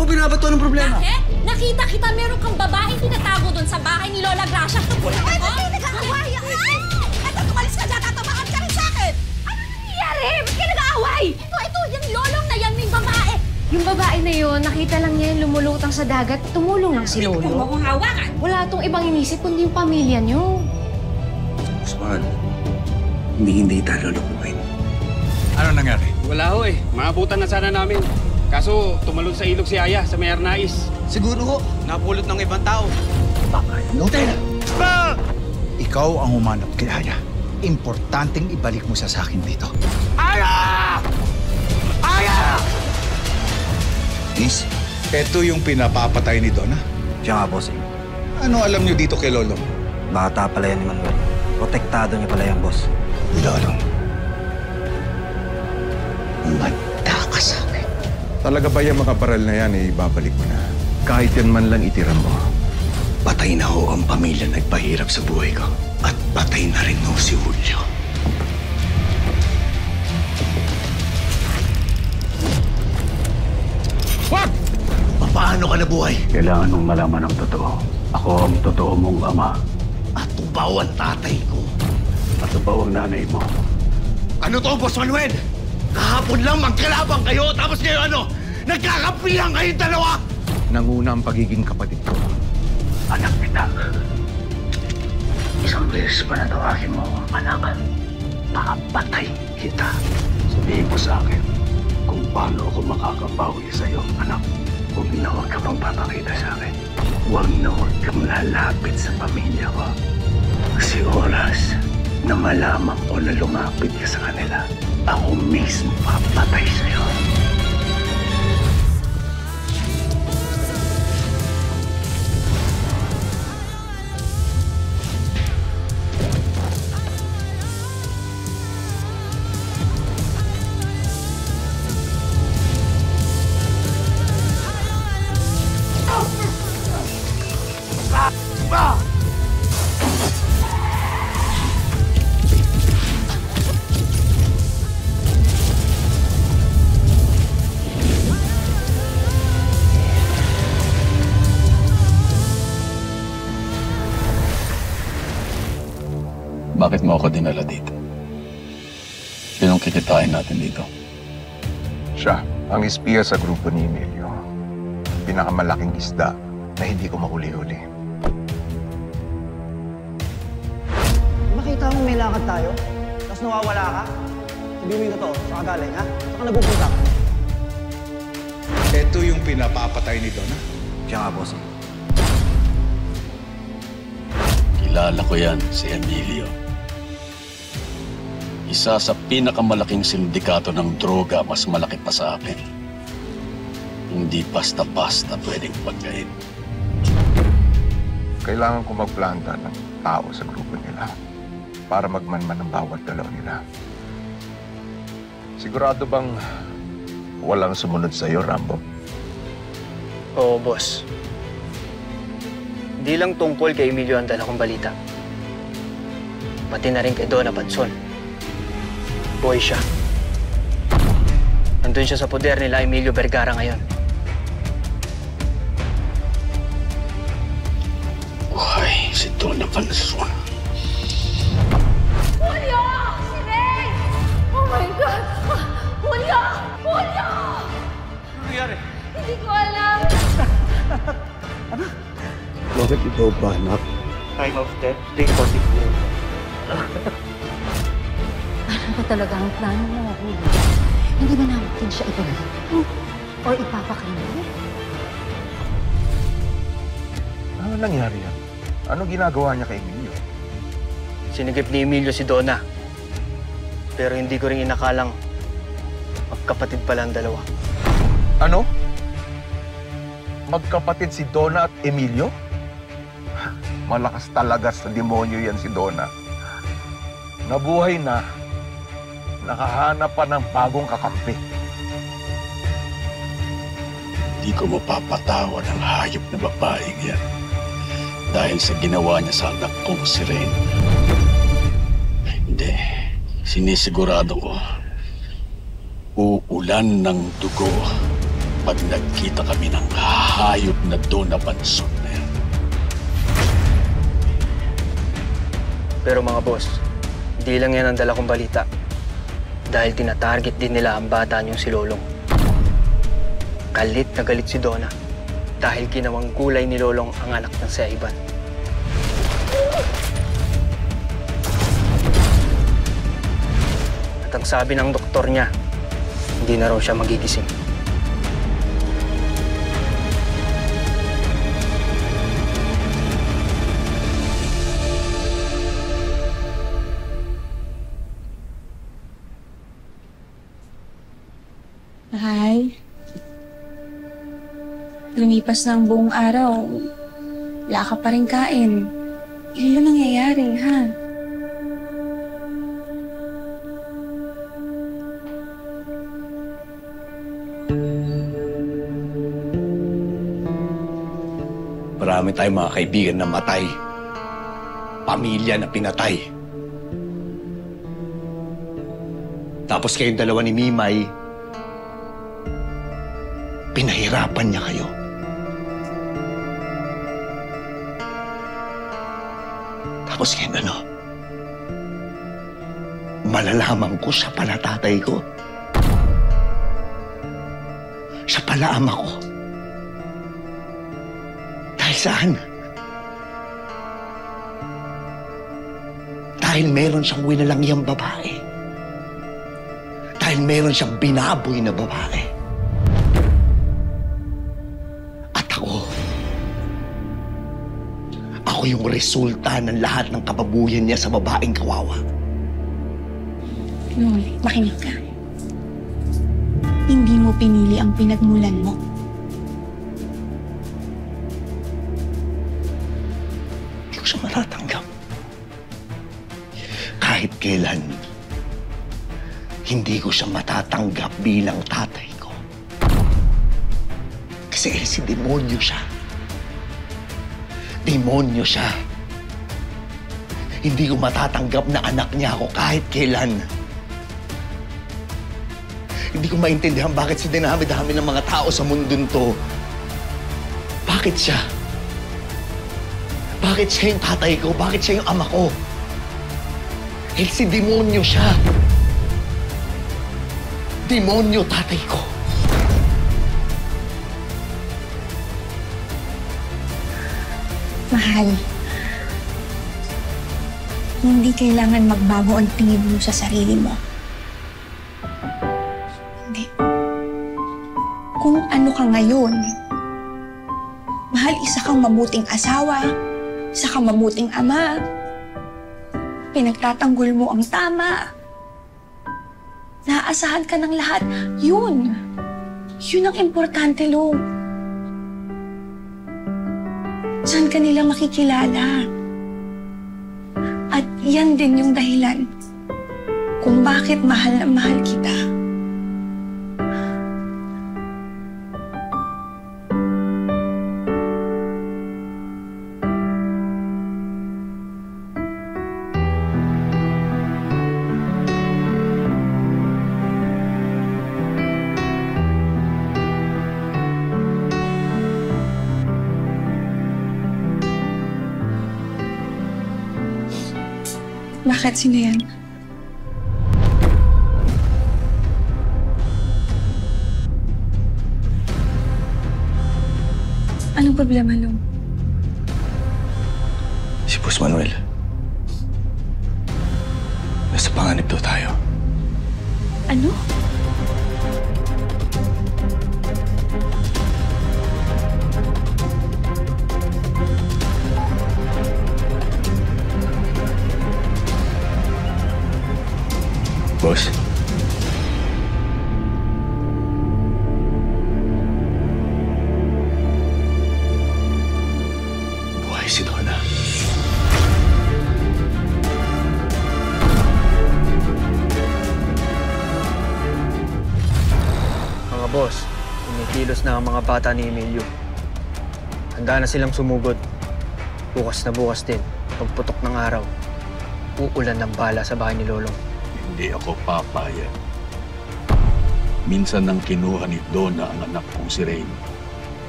mo binabato ng problema? Bakit? Nakita kita meron kang babaeng tinatago doon sa bahay ni Lola Gracia. Tungkol ako? Ay, nag-aaway! Ay! Eto, tumalis ka dyan! Tatamaan ka rin sa akin! Ano nangyayari? Ba't ka nag-aaway? Ito, yung lolong na yan, may babae. Yung babae na yun, nakita lang niya yung lumulutang sa dagat, tumulong lang si Huwag mo Lolo. akong hawakan. Wala tong ibang inisip kundi yung pamilya niyo. Usman, hindi tayo lulukuhin. Ano nangyari? Wala ho eh. Maabutan na sana namin. Kaso tumalon sa ilog si Aya sa may Arnais. Siguro ho, napulot ng ibang tao. Hotel! Ikaw ang humanap kay Aya. Importanteng ibalik mo sa akin dito. Aya! Aya! Miss, eto yung pinapapatay ni Donna. Siya nga, bossing. Ano alam niyo dito kay Lolo? Bata pala yan ni Manuel. Protektado niya pala yan, boss. Lolo, umanda ka sa akin. Talaga ba yung mga baril na yan, ibabalik mo na? Kahit yan man lang itira mo. Patay na ho ang pamilya nagpahirap sa buhay ko. At patay na rin ho si Julio. Wag! Paano ka nabuhay? Kailangan mong malaman ang totoo. Ako ang totoo mong ama. At tubaw ang tatay ko. At tubaw ang nanay mo. Ano to, Boss Manuel? Kahapon lang magkalabang kayo, tapos ngayon ano? Nagkakampihan kayong dalawa! Nanguna ang pagiging kapatid ko. Anak kita. Isang beses pa natawagin mo akong anakan. Makapatay kita. Sabihin mo sa akin kung paano ako makakabawi sa'yo, anak. Huwag na huwag ka pang papakita sa akin. Huwag na huwag kang lalapit sa pamilya ko. Kasi oras na malaman ko na lumapit ka sa kanila, ako mismo papatay sa'yo. Bakit mo ako dinala dito? Sinong kikitain natin dito? Siya, ang espiya sa grupo ni Emilio. Pinakamalaking isda na hindi ko mahuli-huli. Makita mo may lakad tayo, tapos nawawala ka? Sabihin mo yung totoo, saan ka galing, ha? Saan ka napupunta? Eto yung pinapapatay ni Donna. Siya nga, bossing. Kilala ko yan, si Emilio. Isa sa pinakamalaking sindikato ng droga, mas malaki pa sa akin. Hindi basta-basta pwedeng pagkain. Kailangan ko magplanta ng tao sa grupo nila para magmanman ang bawat dalaw nila. Sigurado bang walang sumunod sa'yo, Rambo? Oo, boss. Hindi lang tungkol kay Emilio ang dala kong balita. Pati na rin kay Donna Batson. Boy siya. Nandun siya sa poder nila Emilio Vergara ngayon. Buhay si Donna Batson. Julio! Si Ray! Oh my God! Julio! Julio! Ano nangyari? Hindi ko alam. Bakit ikaw ba, anak? Time of death, 3:44. Ano ba talaga ang plano mo, Julio? Hindi ba natin siya ibalik? O ipapakrimen? Ano nangyari yan? Ano ginagawa niya kay Emilio? Sinigip ni Emilio si Donna. Pero hindi ko rin inakalang magkapatid pala ang dalawa. Ano? Magkapatid si Donna at Emilio? Malakas talaga sa demonyo yan si Donna. Nabuhay na, nakahanap pa ng bagong kakampi. Hindi ko mapapatawad ang hayop na babaeng yan. Dahil sa ginawa niya sa anak kong si Rain. Hindi. Sinisigurado ko, uulan ng dugo pag nagkita kami ng hayop na Donna Banson na yan. Pero mga boss, hindi lang yan ang dala kong balita. Dahil tinatarget din nila ang bata niyong si Lolong. Galit na galit si Donna dahil ginawang gulay ni Lolong ang anak ng si Ivan. At ang sabi ng doktor niya, hindi na raw siya magigising. Mahal, lumipas na ang buong araw. Wala ka pa rin kain. Ano nangyayari, ha? Marami tayong mga kaibigan na matay. Pamilya na pinatay. Tapos kayong dalawa ni Mimay, pinahirapan niya kayo. Tapos ngayon ano? Malalaman ko siya pala tatay ko. Siya pala ama ko. Dahil saan? Dahil meron siyang winalangyang babae. Dahil meron siyang binaboy na babae. Ako yung resulta ng lahat ng kababuyan niya sa babaeng kawawa. Lol, makinig ka. Hindi mo pinili ang pinagmulan mo. Hindi ko siya matatanggap. Kahit kailan, hindi ko siya matatanggap bilang tatay ko. Kasi si demonyo siya. Demonyo siya. Hindi ko matatanggap na anak niya ako kahit kailan. Hindi ko maintindihan bakit sa dinami-dami ng mga tao sa mundong to. Bakit siya? Bakit siya yung tatay ko? Bakit siya yung ama ko? Si demonyo siya. Demonyo tatay ko. Mahal, hindi kailangan magbago ang tingin mo sa sarili mo. Hindi. Kung ano ka ngayon, mahal, isa kang mabuting asawa, isa kang mabuting ama, pinagtatanggol mo ang tama, naaasahan ka ng lahat, yun ang importante, Lo. Saan ka nila makikilala? At yan din yung dahilan kung bakit mahal na mahal kita. Bakit? Sino yan? Anong problema, Lo? Si Boss Manuel. Nasa panganib daw tayo. Ano? Boss. Buhay si Donna. Mga boss, kumikilos na ang mga bata ni Emilio. Handa na silang sumugod. Bukas na bukas din, pagputok ng araw, uulan ng bala sa bahay ni Lolong. Hindi ako papayag Minsan nang kinuha ni Donna ang anak kong si Rain.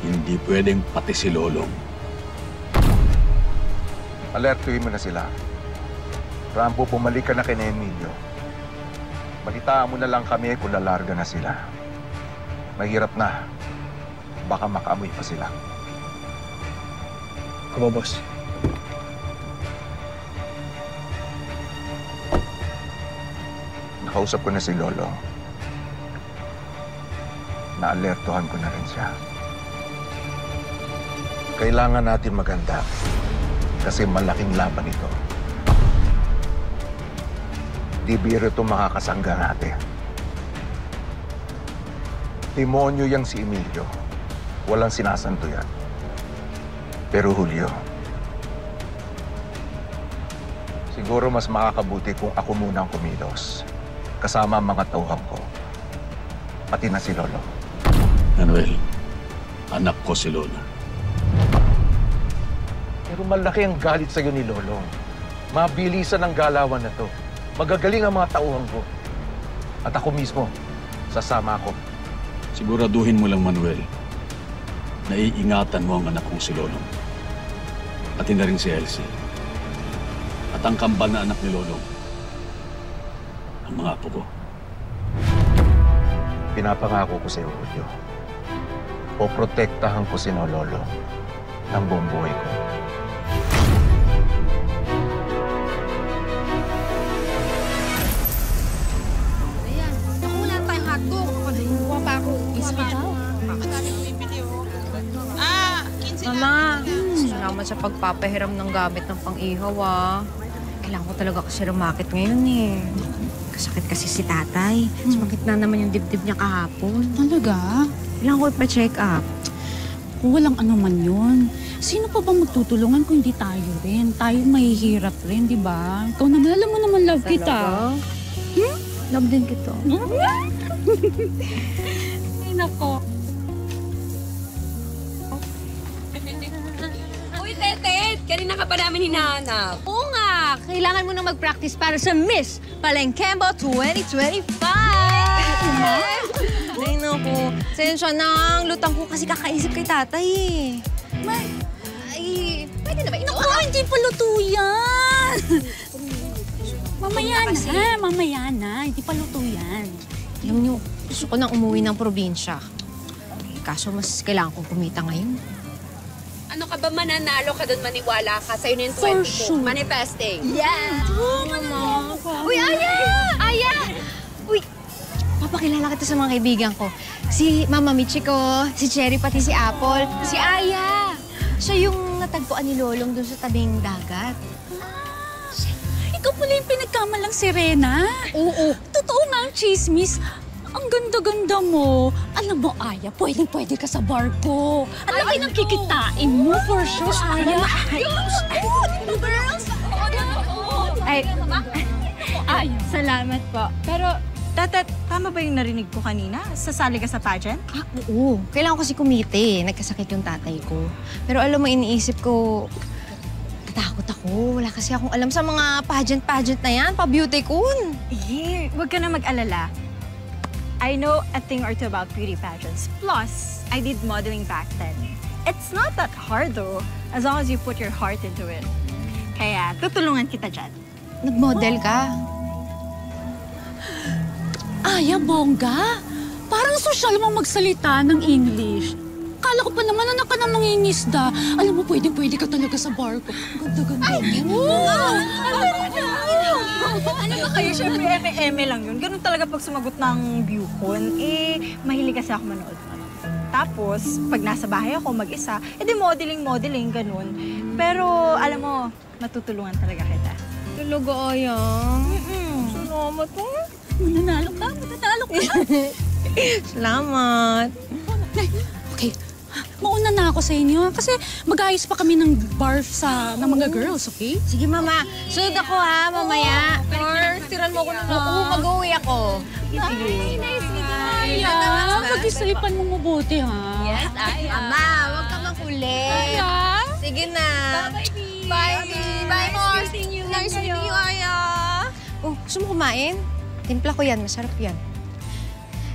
Hindi pwedeng pati si Lolong. Alertuin mo na sila. Rambo, bumalik ka na kay Emilio. Balitaan mo na lang kami kung lalarga na sila. Mahirap na. Baka makaamoy pa sila. Opo, boss. Nakausap ko na si Lolo. Naalertuhan ko na rin siya. Kailangan natin maganda kasi malaking laban ito. Di biro ito makakasangga natin. Demonyo yang si Emilio. Walang sinasanto yan. Pero Julio, siguro mas makakabuti kung ako muna ang kumilos. Kasama ang mga tauhan ko. Pati na si Lolo. Manuel, anak ko si Lolo. Pero malaki ang galit sa'yo ni Lolong. Mabilisan ang galawan na to. Magagaling ang mga tauhan ko. At ako mismo, sasama ako. Siguraduhin mo lang, Manuel, na iingatan mo ang anak kong si Lolong. Pati na rin si Elsie. At ang kambal na anak ni Lolong, ang mga apo ko. Pinapangako ko sa'yo, Julio. Poprotektahan ko si Lolo ng buong buhay ko. Ayan, naku, wala tayong hotdog. Kuha pa ako. Isa pa daw. Mama, salamat sa pagpapahiram ng gamit ng pang-ihaw, ah. Kailangan ko talaga kasi rumakit ngayon, eh. Kasakit kasi si tatay. Sumakit na naman yung dibdib niya kahapon. Talaga? Kailangan ko ipa-check up. Kung walang ano man yun, sino pa bang magtutulungan kung hindi tayo rin? Tayo mahihirap rin, di ba? Ikaw naman, alam mo naman love kita. Love din kita. Ay, nako. Uy, Tetet! Kanina ka pa namin hinahanap. Oo nga! Kailangan mo na mag-practice para sa Miss Palengkembo 2025! Ay, naku. Sensya na. Ang lutang ko kasi kakaisip kay tatay, eh. Ay, pwede na ba ito? Naku, hindi pa luto yan! Mamaya na, mamaya na. Hindi pa luto yan. Alam niyo, gusto ko nang umuwi ng probinsya. Kaso mas kailangan kong kumita ngayon. Ano ka ba, mananalo ka doon, maniwala ka sa'yo na yung For 20 sure. Manifesting. Yeah! Oo, mananalo ka. Uy, Aya! Aya! Uy, papakilala kita sa mga kaibigan ko. Si Mama Michiko, si Cherry, pati si Apple, si Aya. Siya yung natagpuan ni Lolong dun sa tabing dagat. Ikaw pala yung pinagkamalang sirena? Oo. Totoo nga ang chismis. Ang ganda-ganda mo. Alam mo, Aya, pwedeng-pwede ka sa barko. Ang laki ng kikitain mo, for sure, Aya. Girls! Ay, salamat po. Pero, Tatat, tama ba yung narinig ko kanina? Sasali ka sa pageant? Ah, oo. Kailangan ko kasi kumite. Nagkasakit yung tatay ko. Pero alam mo, iniisip ko, natakot ako. Wala kasi akong alam sa mga pageant na yan. Pa-beauty-con. Huwag ka na mag-alala. I know a thing or two about beauty pageants. Plus, I did modeling back then. It's not that hard though, as long as you put your heart into it. Kaya, tutulungan kita dyan. Nag-model ka? Aya, bongga. Parang sosyal mo magsalita ng English. Kala ko pa naman anak ka na mangingisda. Alam mo, pwedeng-pwede ka talaga sa barko. Ganda-ganda. Ay! Ano ba kayo? Siyempre, eme lang yun. Ganun talaga pag sumagot ng viewcon. Mahilig kasi ako manood. Tapos, pag nasa bahay ako mag-isa, edi modeling, ganun. Pero, alam mo, matutulungan talaga kita. Talaga, Aya? Salamat po. Mananalo ka. Salamat. Okay, mauna na ako sa inyo kasi mag-ayos pa kami ng barf ng mga girls, okay? Sige, Mama. Sunod ako, ha, mamaya. Or, tiran mo ko na. Oo, mag-uwi ako. Sige. Aya, pag-isipan mo mabuti, ha? Yes, Aya. Mama, huwag ka makulit. Aya? Sige na. Bye-bye, Bye. Bye, Mom. Nice meeting you, Aya. Oh, gusto mo kumain? Timpla ko yan. Masarap yan.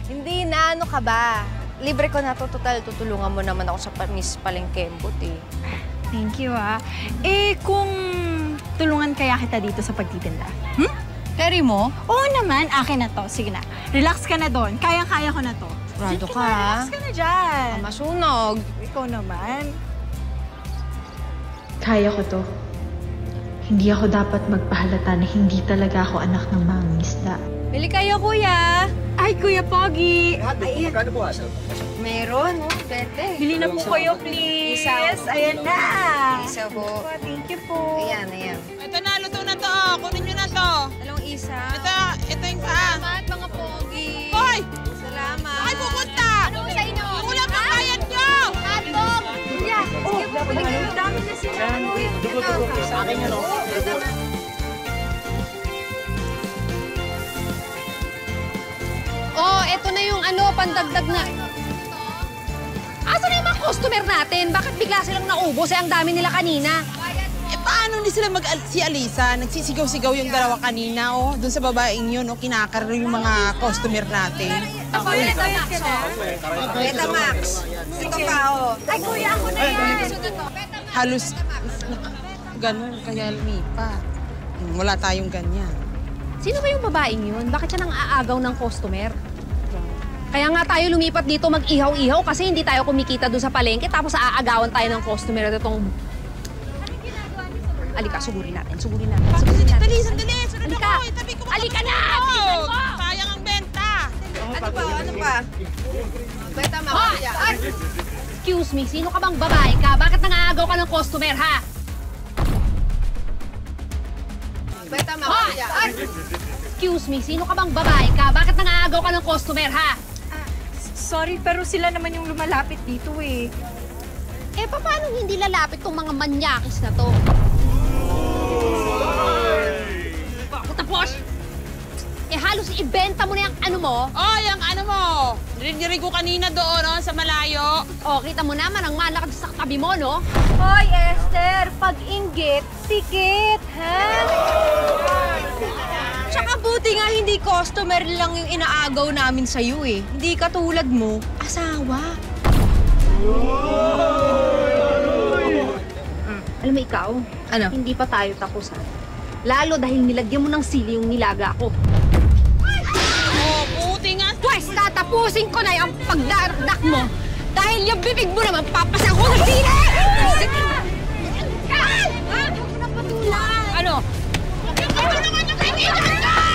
Hindi na, ano ka ba? Libre ko na to, total. Tutulungan mo naman ako sa Miss Palengkembot eh. Thank you, ah. Eh, kung tulungan kaya kita dito sa pagtitinda? Carry mo? Oo naman, akin na to. Sige na. Relax ka na doon. Kayang-kaya ko na to. Rado Sige ka, na, relax ka na dyan. Masunog. Ikaw naman. Kaya ko to. Hindi ako dapat magpahalata na hindi talaga ako anak ng mangingisda. Bili kayo, kuya. Ay, Kuya Pogi. Ay, magkano po asa? Meron, no? Bete. Bili na po kayo, please. Isa. Ayan na. Isa po. Thank you po. Ayan, ayan. Ito na, luto na to. Kunin nyo na to. Dalawang isa. Ito yung paa. Salamat, mga pogi. Hoy! Salamat. Ay, pupunta! Ano sa inyo? Kulang ang bayad nyo! Hotdog! Kuya, sige po, bili kayo. Dami na sila. Sa akin yan, Oh, eto na yung pandagdag na... Asa na yung mga customer natin? Bakit bigla silang naubos? Ang dami nila kanina. Paano ni sila si Alisa? Nagsisigaw-sigaw yung dalawa kanina, doon sa babaeng yun, kinakar yung mga customer natin. Ako, Betamax. Ito pa, Ay, kuya, ako na yan. Halos, ganun, kaya lumipa. Wala tayong ganyan. Sino ba yung babaeng yun? Bakit siya nang aagaw ng customer? Kaya nga tayo lumipat dito mag-ihaw-ihaw kasi hindi tayo kumikita doon sa palengke tapos aagawan tayo ng customer at itong... Alika, sugurin natin. Sandali! Sunod Alika! ako! Itabi ko Alika na! Sayang ang benta! Ano pa? Betamax, kuya. Excuse me, sino ka bang babae ka? Bakit nang-aagaw ka ng customer, ha? Betamax, kuya. Excuse me, sino ka bang babae ka? Bakit nang-aagaw ka ng customer, ha? Sorry, pero sila naman yung lumalapit dito eh. Eh, paano hindi lalapit tong mga manyakis na to? Tapos, halos ibenta mo na yung ano mo. Oh, yung ano mo! Narinig ko kanina doon, sa malayo. Oh, kita mo naman ang malakad sa tabi mo, no? Hoy, Esther, pag-inggit, pikit, ha? Tsaka buti nga hindi customer lang yung inaagaw namin sa'yo eh. Hindi katulad mo, asawa. Alam mo ikaw, hindi pa tayo tapos, ha? Lalo dahil nilagyan mo ng sili yung nilaga ko. Oh, puti nga! Pwes, tatapusin ko na yung pagdardak mo. Dahil yung bibig mo naman, papasan ko ng sili! Ano? Ito naman yung kaibigan ko!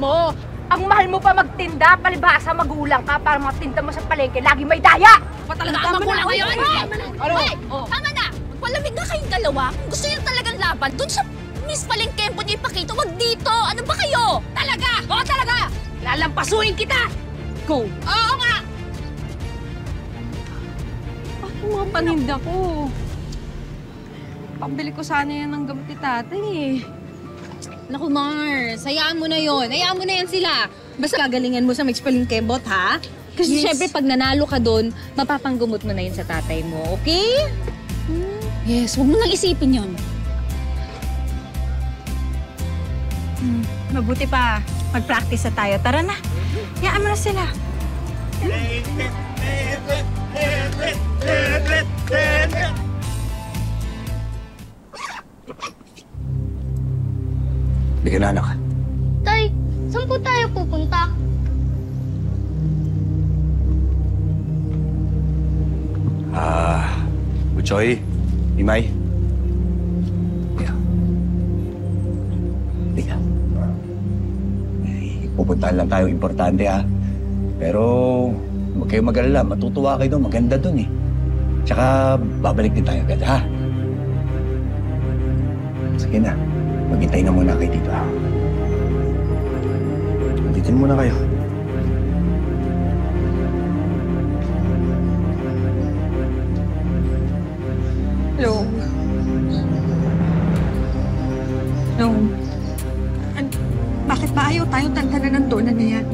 mo. Ang mahal mo pa magtinda, palibhasa magulang ka para magtinda mo sa palengke, lagi may daya! Pa talaga ang magulang ngayon! Tama na! Palamig na kayong dalawa. Kung gusto niyo talagang laban, dun sa Miss Palengkempo niyo ipakita, wag dito! Ano ba kayo? Talaga! Oo, talaga! Lalampasuin kita! Go! Oo nga! Ako mga paninda ko. Pambili ko sana yan ng gamot ni tatay eh. Naku, Mars, hayaan mo na yon. Hayaan mo na yan sila. Basta gagalingan mo sa Miss Palengkempo, ha? Kasi syempre, pag nanalo ka doon, mapapanggumot mo na yun sa tatay mo, okay? Yes, huwag mo nang isipin yun. Mabuti pa, mag-practice na tayo. Tara na, hayaan mo na sila. Bigyan na, anak. Tay, saan po tayo pupunta? Buchoy, Imay. Tika. Pupuntahan lang tayo, importante ha. Pero Huwag kayong mag-alala. Matutuwa kayo doon. Maganda doon eh. Tsaka babalik din tayo agad, ha? Sige na. Maghintay na muna kayo dito, ha? Dito muna kayo. Long. Long. Bakit ba ayaw tayo tantanan ng Donna na yan?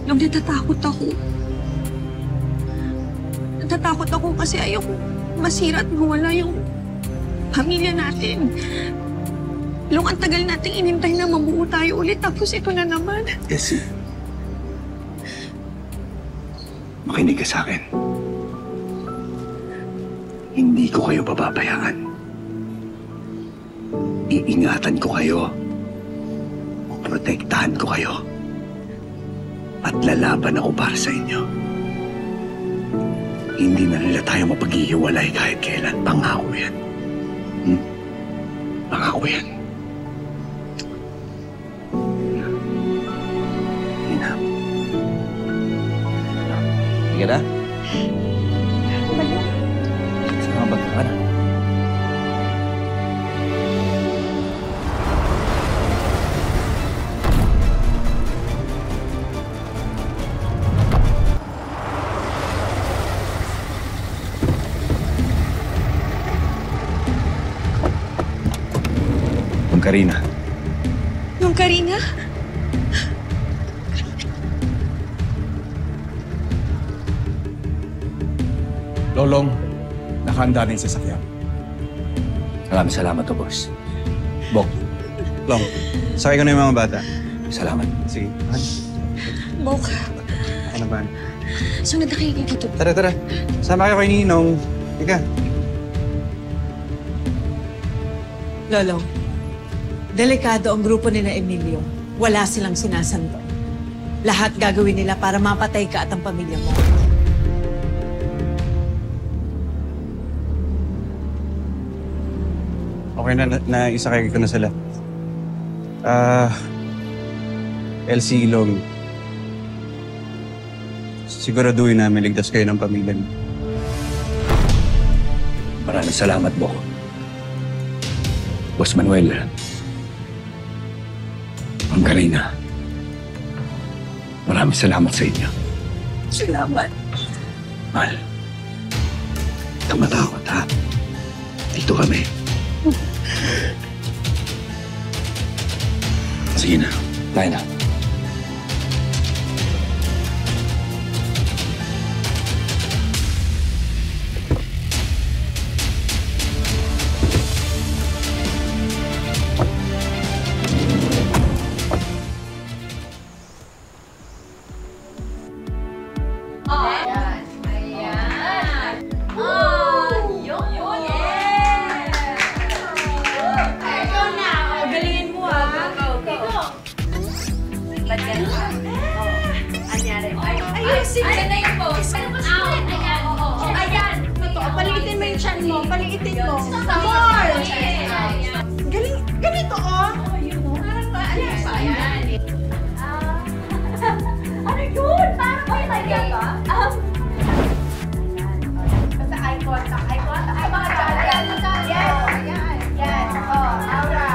Long, natatakot ako. Natatakot ako kasi ayaw masira at mawala yung pamilya natin. Long, ang tagal nating inintay na mabuo tayo ulit tapos ito na naman. Elsie. Makinig ka sa akin. Hindi ko kayo pababayaan. Iingatan ko kayo. Protektahan ko kayo. At lalaban ako para sa inyo. Hindi na nila tayo mapaghihiwalay kahit kailan. Pangako yan. Pangako yan. Ina. Sige na? Selamat ka na. Karina. Yung Karina? Lolong, nakahanda din sa sasakyan. Maraming salamat to, boss. Bok. Long, sakay ko na yung mga bata. Salamat. Sige. Bok. Ako na ba? Sunod na kayo dito. Tara, tara. Sama kayo kay Ninong. Ika. Lolo, delikado ang grupo ni na Emilio. Wala silang sinasanto. Lahat gagawin nila para mapatay ka at ang pamilya mo. Okay na isakay ko na sila. Elsie, Long. Siguraduhin namin ligtas kayo ng pamilya mo. Maraming salamat, Bok. Boss Manuel. Ang Karina. Maraming salamat sa inyo. Salamat. Mahal. Huwag kang matakot, ha? Dito kami. Sige na. Tayo na. Paliitin mo yung chan mo. Paliitin mo. More! Galing, ganito, oh. Parang ba? Ano ba? Ano yun? Parang ba talaga? Basta eye contact. Eye contact. Ay, mga dyan. Yes. Yes. Oh, Aura.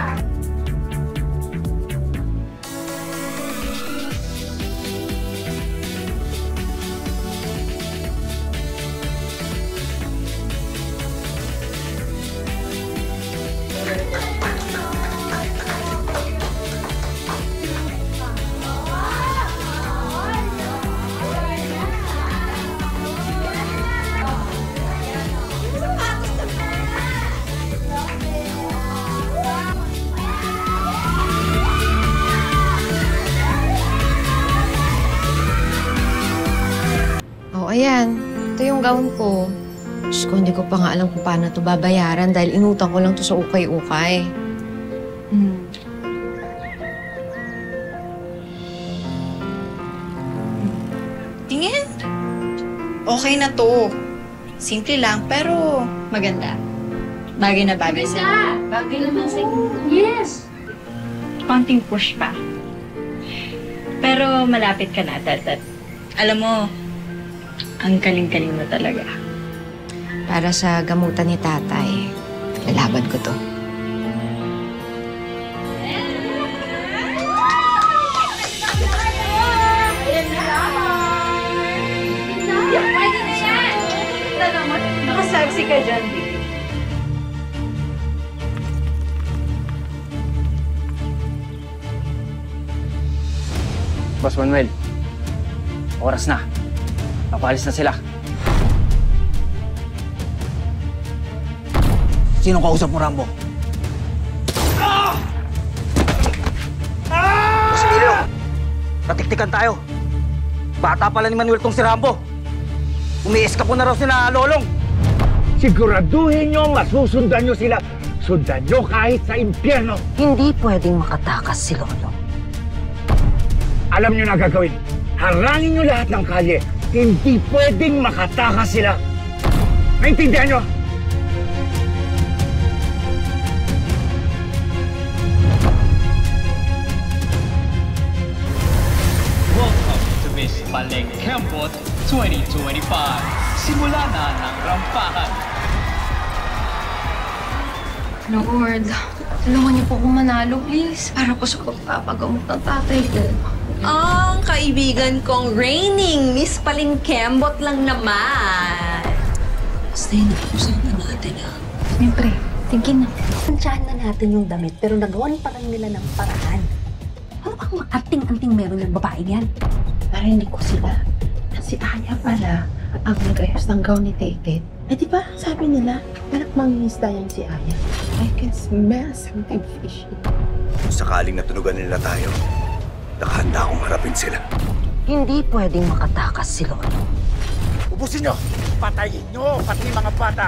Ayan, ito yung gown ko. Diyos ko, hindi ko pa nga alam kung paano ito babayaran dahil inutang ko lang ito sa ukay-ukay. Tingin. Okay na to. Simple lang, pero maganda. Bagay na bagay sa'yo. Bagay naman sa'yo. Yes! Konting push pa. Pero malapit ka na, Dad. Alam mo, ang kaling-kaling mo talaga. Para sa gamutan ni tatay, lalaban ko to. Nakasaksi ka dyan, Di. Boss Manuel, oras na. Papalis na sila. Sinong kausap mo, Rambo? Boss Emilio, natiktikan tayo. Bata pala ni Manuel tong si Rambo. Umiiska po na raw sila, Lolong. Siguraduhin nyo masusundan nyo sila. Sundan nyo kahit sa impyerno. Hindi pwedeng makatakas si Lolong. Alam nyo na gagawin. Harangin nyo lahat ng kalye. Hindi pwedeng makatakas sila. Naintindihan nyo? Welcome to Miss Palengke Kembot 2025. Simula na ng rampahan. Lord, tulungan niyo po akong manalo, please. Para po sa pagpapagamot ng tatay ko. Ang kaibigan kong reigning Miss Palengkembot lang naman. Basta yun, usapan natin Siyempre, tingin na. Tansyahan na natin yung damit, pero nagawan pa rin nila ng paraan. Ano bang anting-anting meron ng babae yan? Narinig ko sila na si Aya pala ang nag-ayos ng gown ni Tate. Eh di ba, sabi nila, anak mangingisda yan si Aya. I can smell something fishy. Kung sakaling natunugan nila tayo, nakahanda akong harapin sila. Hindi pwedeng makatakas si Lolo. Ubusin nyo! Patayin nyo, pati mga bata!